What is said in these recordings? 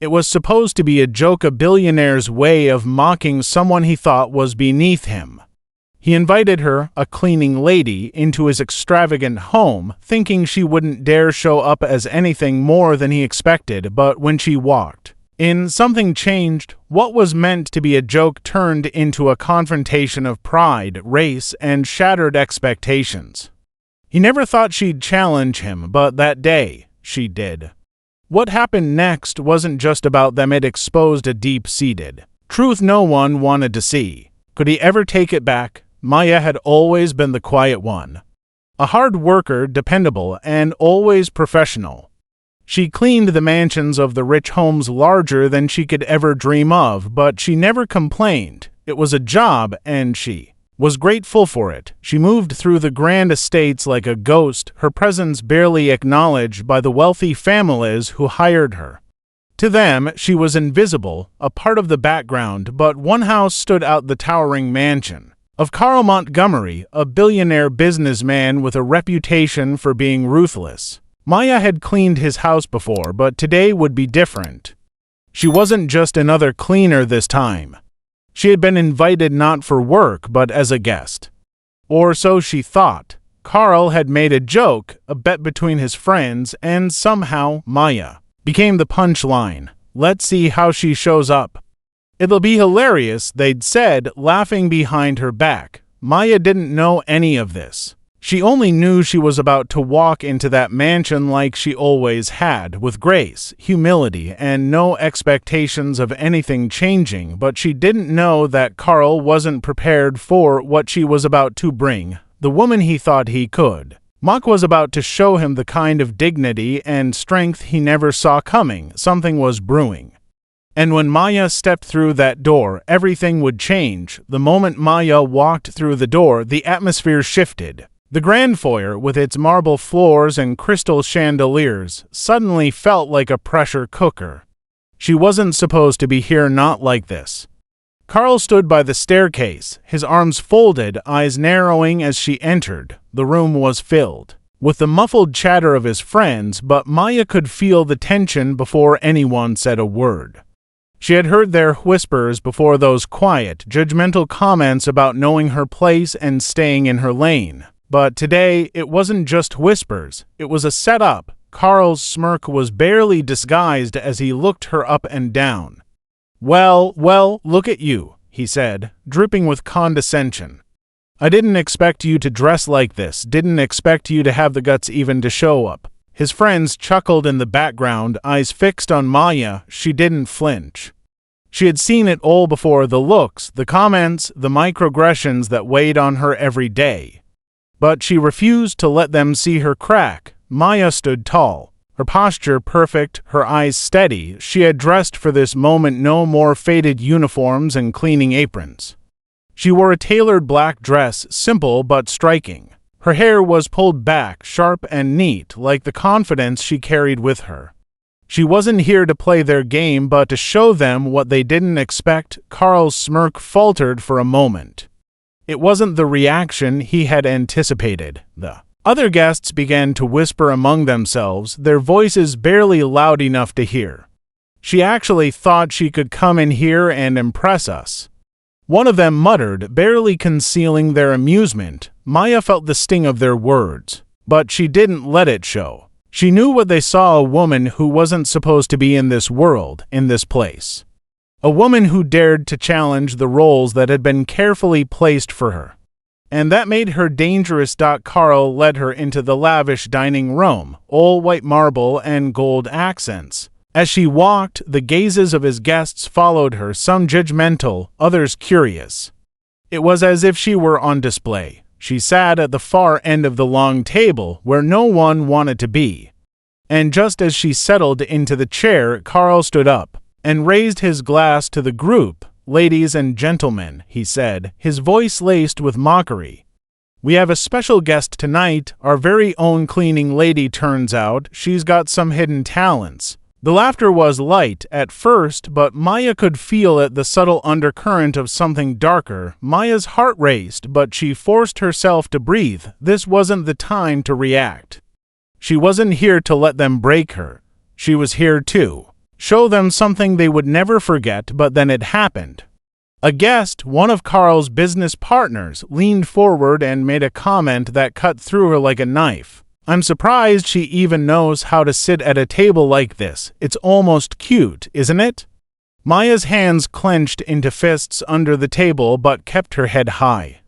It was supposed to be a joke, a billionaire's way of mocking someone he thought was beneath him. He invited her, a cleaning lady, into his extravagant home, thinking she wouldn't dare show up as anything more than he expected, but when she walked in, something changed. What was meant to be a joke turned into a confrontation of pride, race, and shattered expectations. He never thought she'd challenge him, but that day, she did. What happened next wasn't just about them, it exposed a deep-seated truth no one wanted to see. Could he ever take it back? Maya had always been the quiet one. A hard worker, dependable, and always professional. She cleaned the mansions of the rich homes larger than she could ever dream of, but she never complained. It was a job, and she was grateful for it. She moved through the grand estates like a ghost, her presence barely acknowledged by the wealthy families who hired her. To them, she was invisible, a part of the background, but one house stood out: the towering mansion of Carl Montgomery, a billionaire businessman with a reputation for being ruthless. Maya had cleaned his house before, but today would be different. She wasn't just another cleaner this time. She had been invited not for work, but as a guest. Or so she thought. Carl had made a joke, a bet between his friends, and somehow Maya became the punchline. Let's see how she shows up. It'll be hilarious, they'd said, laughing behind her back. Maya didn't know any of this. She only knew she was about to walk into that mansion like she always had, with grace, humility, and no expectations of anything changing, but she didn't know that Carl wasn't prepared for what she was about to bring, the woman he thought he could. Mock was about to show him the kind of dignity and strength he never saw coming. Something was brewing. And when Maya stepped through that door, everything would change. The moment Maya walked through the door, the atmosphere shifted. The grand foyer, with its marble floors and crystal chandeliers, suddenly felt like a pressure cooker. She wasn't supposed to be here, not like this. Carl stood by the staircase, his arms folded, eyes narrowing as she entered. The room was filled with the muffled chatter of his friends, but Maya could feel the tension before anyone said a word. She had heard their whispers before, those quiet, judgmental comments about knowing her place and staying in her lane. But today, it wasn't just whispers, it was a setup. Carl's smirk was barely disguised as he looked her up and down. Well, look at you, he said, dripping with condescension. I didn't expect you to dress like this, didn't expect you to have the guts even to show up. His friends chuckled in the background, eyes fixed on Maya. She didn't flinch. She had seen it all before: the looks, the comments, the microaggressions that weighed on her every day. But she refused to let them see her crack. Maya stood tall, her posture perfect, her eyes steady. She had dressed for this moment, no more faded uniforms and cleaning aprons. She wore a tailored black dress, simple but striking. Her hair was pulled back, sharp and neat, like the confidence she carried with her. She wasn't here to play their game, but to show them what they didn't expect. Carl's smirk faltered for a moment. It wasn't the reaction he had anticipated. The other guests began to whisper among themselves, their voices barely loud enough to hear. She actually thought she could come in here and impress us. One of them muttered, barely concealing their amusement. Maya felt the sting of their words, but she didn't let it show. She knew what they saw: a woman who wasn't supposed to be in this world, in this place. A woman who dared to challenge the roles that had been carefully placed for her. And that made her dangerous. Carl led her into the lavish dining room, all white marble and gold accents. As she walked, the gazes of his guests followed her, some judgmental, others curious. It was as if she were on display. She sat at the far end of the long table, where no one wanted to be. And just as she settled into the chair, Carl stood up and raised his glass to the group. "Ladies and gentlemen," he said, his voice laced with mockery. "We have a special guest tonight, our very own cleaning lady. Turns out she's got some hidden talents." The laughter was light at first, but Maya could feel it, the subtle undercurrent of something darker. Maya's heart raced, but she forced herself to breathe. This wasn't the time to react. She wasn't here to let them break her. She was here to show them something they would never forget, but then it happened. A guest, one of Carl's business partners, leaned forward and made a comment that cut through her like a knife. "I'm surprised she even knows how to sit at a table like this. It's almost cute, isn't it?" Maya's hands clenched into fists under the table but kept her head high.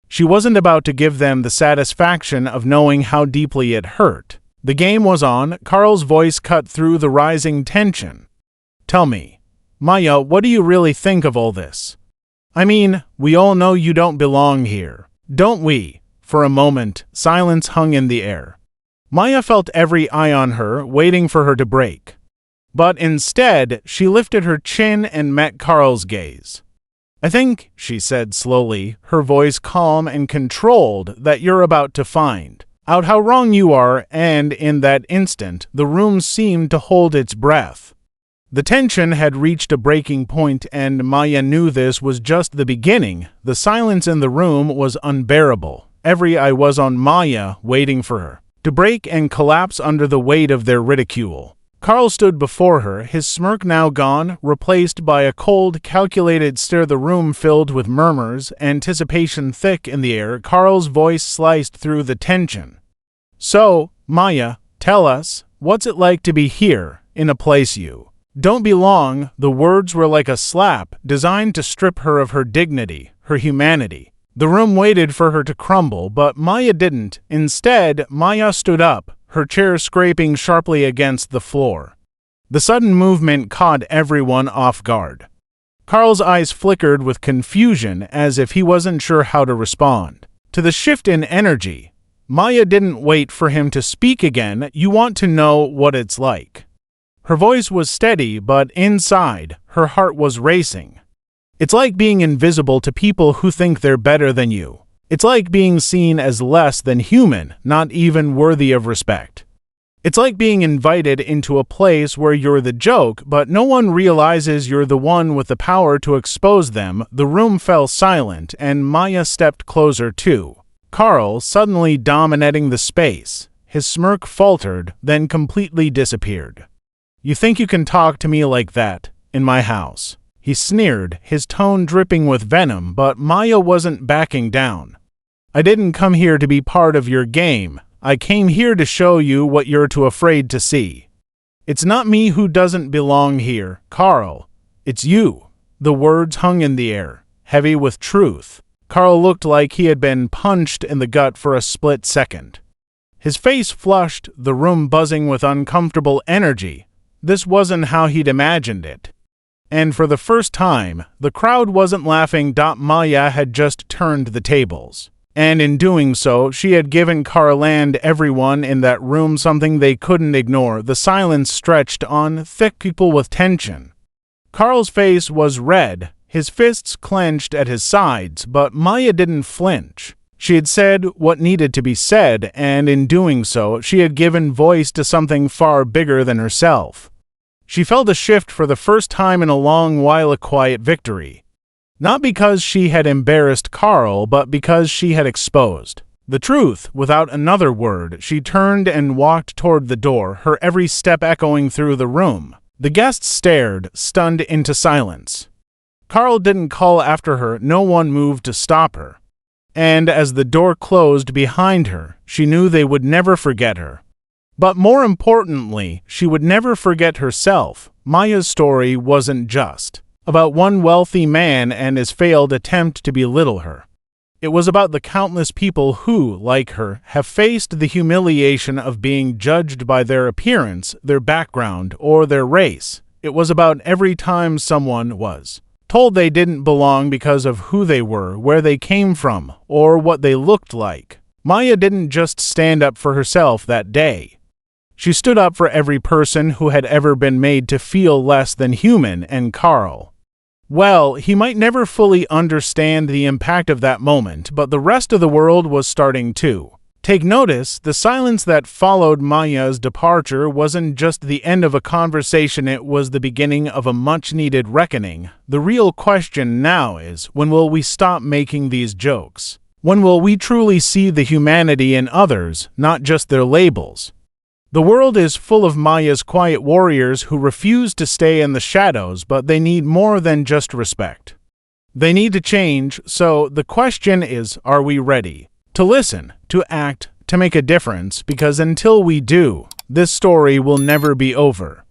She wasn't about to give them the satisfaction of knowing how deeply it hurt. The game was on. Carl's voice cut through the rising tension. "Tell me, Maya, what do you really think of all this? I mean, we all know you don't belong here, don't we?" For a moment, silence hung in the air. Maya felt every eye on her, waiting for her to break. But instead, she lifted her chin and met Carl's gaze. "I think," she said slowly, her voice calm and controlled, "that you're about to find out how wrong you are," and in that instant, the room seemed to hold its breath. The tension had reached a breaking point, and Maya knew this was just the beginning. The silence in the room was unbearable. Every eye was on Maya, waiting for her to break and collapse under the weight of their ridicule. Carl stood before her, his smirk now gone, replaced by a cold, calculated stare. The room filled with murmurs, anticipation thick in the air. Carl's voice sliced through the tension. "So, Maya, tell us, what's it like to be here, in a place you don't belong?" The words were like a slap, designed to strip her of her dignity, her humanity. The room waited for her to crumble, but Maya didn't. Instead, Maya stood up, her chair scraping sharply against the floor. The sudden movement caught everyone off guard. Carl's eyes flickered with confusion, as if he wasn't sure how to respond to the shift in energy. Maya didn't wait for him to speak again. "You want to know what it's like?" Her voice was steady, but inside, her heart was racing. "It's like being invisible to people who think they're better than you. It's like being seen as less than human, not even worthy of respect. It's like being invited into a place where you're the joke, but no one realizes you're the one with the power to expose them." The room fell silent, and Maya stepped closer too. Carl, suddenly dominating the space. His smirk faltered, then completely disappeared. "You think you can talk to me like that, in my house?" He sneered, his tone dripping with venom, but Maya wasn't backing down. "I didn't come here to be part of your game. I came here to show you what you're too afraid to see. It's not me who doesn't belong here, Carl. It's you." The words hung in the air, heavy with truth. Carl looked like he had been punched in the gut for a split second. His face flushed, the room buzzing with uncomfortable energy. This wasn't how he'd imagined it. And for the first time, the crowd wasn't laughing. Maya had just turned the tables. And in doing so, she had given Carl and everyone in that room something they couldn't ignore. The silence stretched on, thick people with tension. Carl's face was red, his fists clenched at his sides, but Maya didn't flinch. She had said what needed to be said, and in doing so, she had given voice to something far bigger than herself. She felt a shift for the first time in a long while, a quiet victory. Not because she had embarrassed Carl, but because she had exposed the truth. Without another word, she turned and walked toward the door, her every step echoing through the room. The guests stared, stunned into silence. Carl didn't call after her, no one moved to stop her. And as the door closed behind her, she knew they would never forget her. But more importantly, she would never forget herself. Maya's story wasn't just about one wealthy man and his failed attempt to belittle her. It was about the countless people who, like her, have faced the humiliation of being judged by their appearance, their background, or their race. It was about every time someone was told they didn't belong because of who they were, where they came from, or what they looked like. Maya didn't just stand up for herself that day. She stood up for every person who had ever been made to feel less than human, and Carl, well, he might never fully understand the impact of that moment, but the rest of the world was starting to take notice. The silence that followed Maya's departure wasn't just the end of a conversation, it was the beginning of a much-needed reckoning. The real question now is, when will we stop making these jokes? When will we truly see the humanity in others, not just their labels? The world is full of Maya's quiet warriors who refuse to stay in the shadows, but they need more than just respect. They need to change, so the question is, are we ready? To listen, to act, to make a difference, because until we do, this story will never be over.